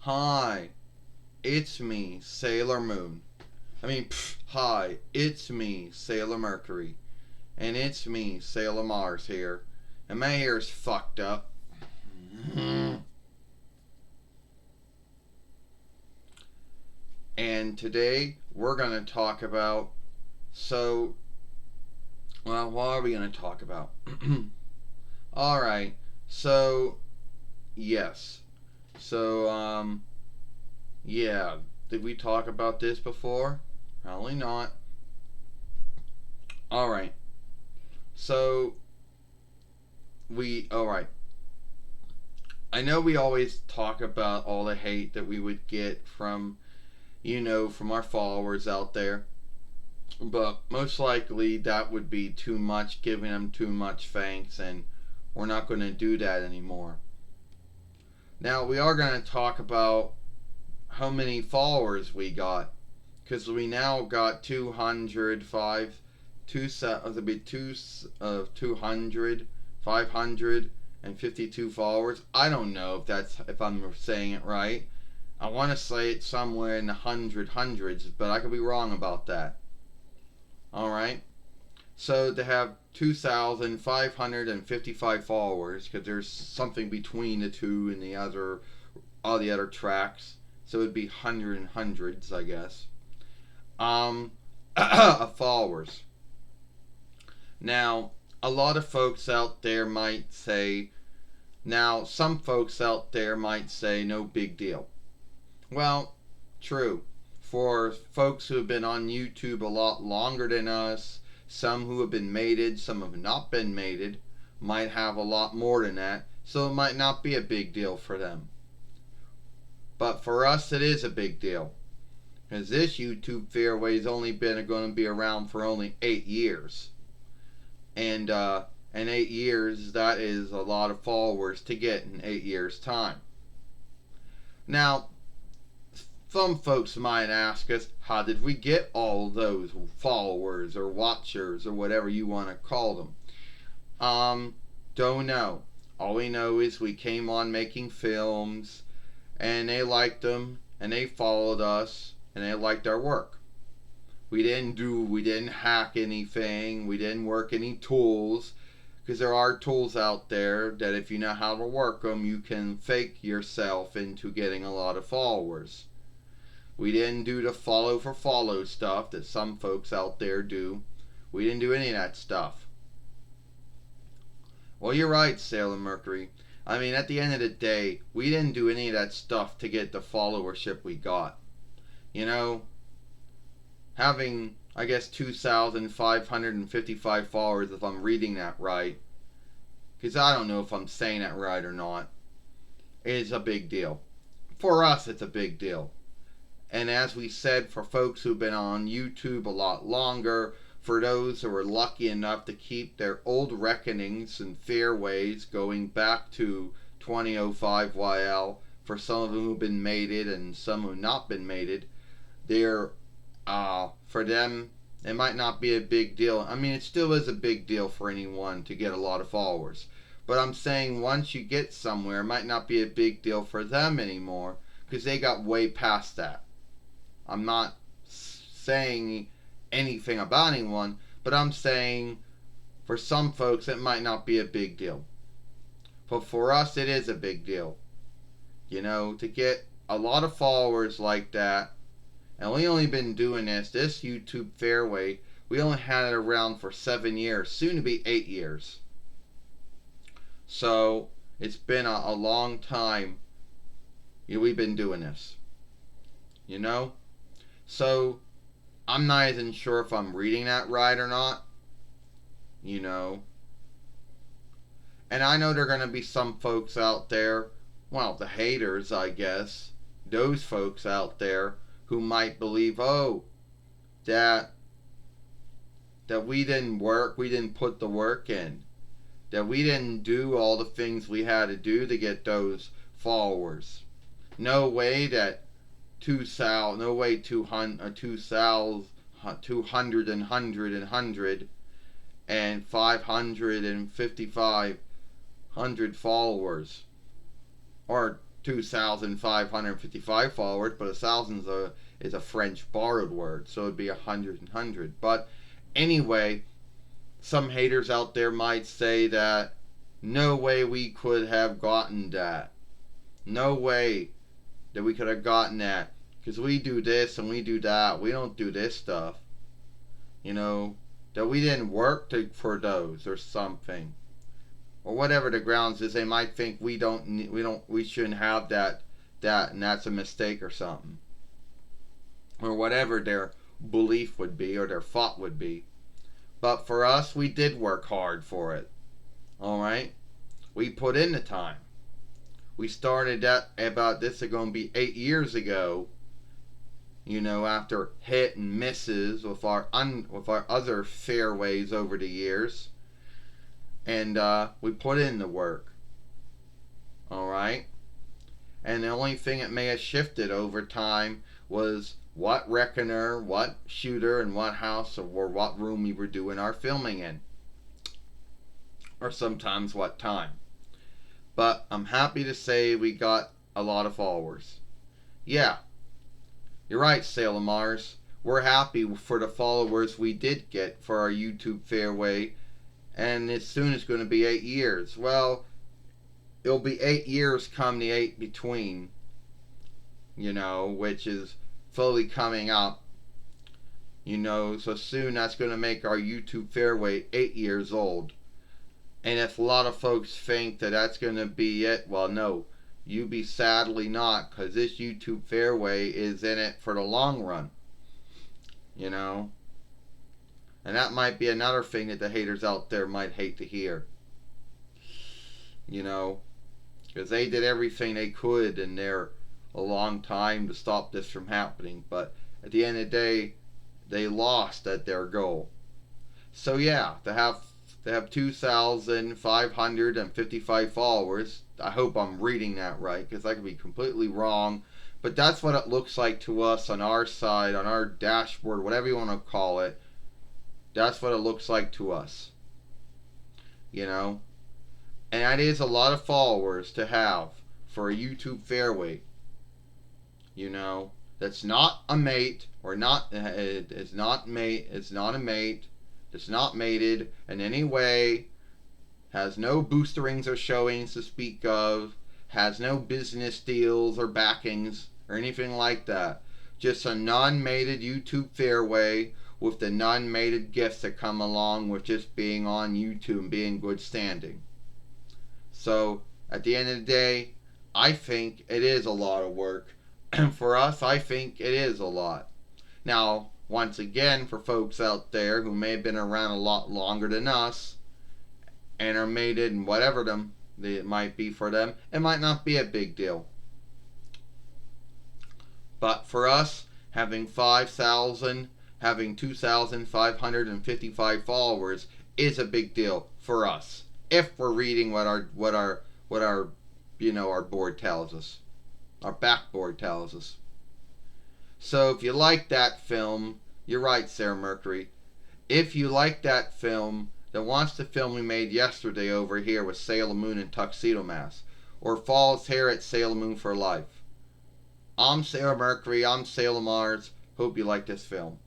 Hi, it's me, Sailor Moon. Hi, it's me, Sailor Mercury. And it's me, Sailor Mars here. And my hair's fucked up. And today we're going to talk about. What are we going to talk about? Alright, so, yes. So, yeah. Did we talk about this before? Probably not. Alright, so, alright. I know we always talk about all the hate that we would get from, from our followers out there. But most likely that would be too much, giving them too much thanks, and we're not going to do that anymore. Now, we are going to talk about how many followers we got, because we now got 205, 200, 552 followers. I don't know if I'm saying it right. I want to say it's somewhere in the hundreds, but I could be wrong about that. Alright? So to have 2,555 followers, because there's something between the two and all the other tracks, so it'd be hundreds, I guess, of followers. Now, a lot of folks out there might say, some folks out there might say, no big deal. Well, true. For folks who have been on YouTube a lot longer than us, some who have been mated, some have not been mated, might have a lot more than that, so it might not be a big deal for them. But for us, it is a big deal. Because this YouTube Fairway has only been going to be around for only 8 years. And in 8 years, that is a lot of followers to get in 8 years' time. Now, some folks might ask us, how did we get all those followers or watchers or whatever you want to call them? Don't know. All we know is we came on making films, and they liked them, and they followed us, and they liked our work. We didn't hack anything, we didn't work any tools, because there are tools out there that if you know how to work them, you can fake yourself into getting a lot of followers. We didn't do the follow for follow stuff that some folks out there do. We didn't do any of that stuff. Well, you're right, Sailor Mercury. At the end of the day, we didn't do any of that stuff to get the followership we got. Having, I guess, 2,555 followers, if I'm reading that right, because I don't know if I'm saying that right or not, is a big deal. For us, it's a big deal. And as we said, for folks who've been on YouTube a lot longer, for those who are lucky enough to keep their old reckonings and fairways going back to 2005 YL, for some of them who've been mated and some who've not been mated, for them, it might not be a big deal. It still is a big deal for anyone to get a lot of followers. But I'm saying once you get somewhere, it might not be a big deal for them anymore, because they got way past that. I'm not saying anything about anyone, but I'm saying for some folks it might not be a big deal. But for us, it is a big deal. To get a lot of followers like that, and we only been doing this YouTube Fairway, we only had it around for 7 years, soon to be 8 years. So it's been a long time we've been doing this. So, I'm not even sure if I'm reading that right or not. And I know there are going to be some folks out there, well, the haters, I guess, those folks out there who might believe, that we didn't put the work in, that we didn't do all the things we had to do to get those followers. No way that 200 and 555 followers, or 2,555 followers, but 1,000 is a French borrowed word, so it'd be 100 and 100. But anyway, some haters out there might say that no way we could have gotten that. No way that we could have gotten that. Because we do this and we do that. We don't do this stuff. You know, that we didn't work for those or something. Or whatever the grounds is, they might think we shouldn't have that, and that's a mistake or something. Or whatever their belief would be or their thought would be. But for us, we did work hard for it. Alright? We put in the time. We started that about, this is going to be 8 years ago. You know, after hit and misses with our other fairways over the years. And we put in the work. Alright? And the only thing that may have shifted over time was what reckoner, what shooter, and what house or what room we were doing our filming in. Or sometimes what time. But I'm happy to say we got a lot of followers. Yeah, you're right, Salem Mars. We're happy for the followers we did get for our YouTube Fairway. And as soon it's going to be 8 years. Well, it'll be 8 years come the 8 between. You know, which is fully coming up. You know, so soon that's going to make our YouTube Fairway 8 years old. And if a lot of folks think that that's going to be it, well, no. You be sadly not, because this YouTube Fairway is in it for the long run. You know? And that might be another thing that the haters out there might hate to hear. You know? Because they did everything they could in their a long time to stop this from happening. But at the end of the day, they lost at their goal. So yeah, to have 2,555 followers. I hope I'm reading that right, because I could be completely wrong. But that's what it looks like to us on our side, on our dashboard, whatever you want to call it. That's what it looks like to us. You know? And that is a lot of followers to have for a YouTube Fairway. You know? That's not a mate, or not, it's not a mate, it's not mated in any way, has no boosterings or showings to speak of, has no business deals or backings or anything like that. Just a non-mated YouTube Fairway with the non-mated gifts that come along with just being on YouTube and being good standing. So, at the end of the day, I think it is a lot of work. And for us, I think it is a lot. Now, once again, for folks out there who may have been around a lot longer than us and are mated and whatever it might be for them, it might not be a big deal. But for us, having 2,555 followers is a big deal for us. If we're reading what our our board tells us, our backboard tells us. So if you like that film, you're right, Sarah Mercury. If you like that film, then watch the film we made yesterday over here with Sailor Moon and Tuxedo Mask, or Falls Hair at Sailor Moon for Life. I'm Sarah Mercury. I'm Sailor Mars. Hope you like this film.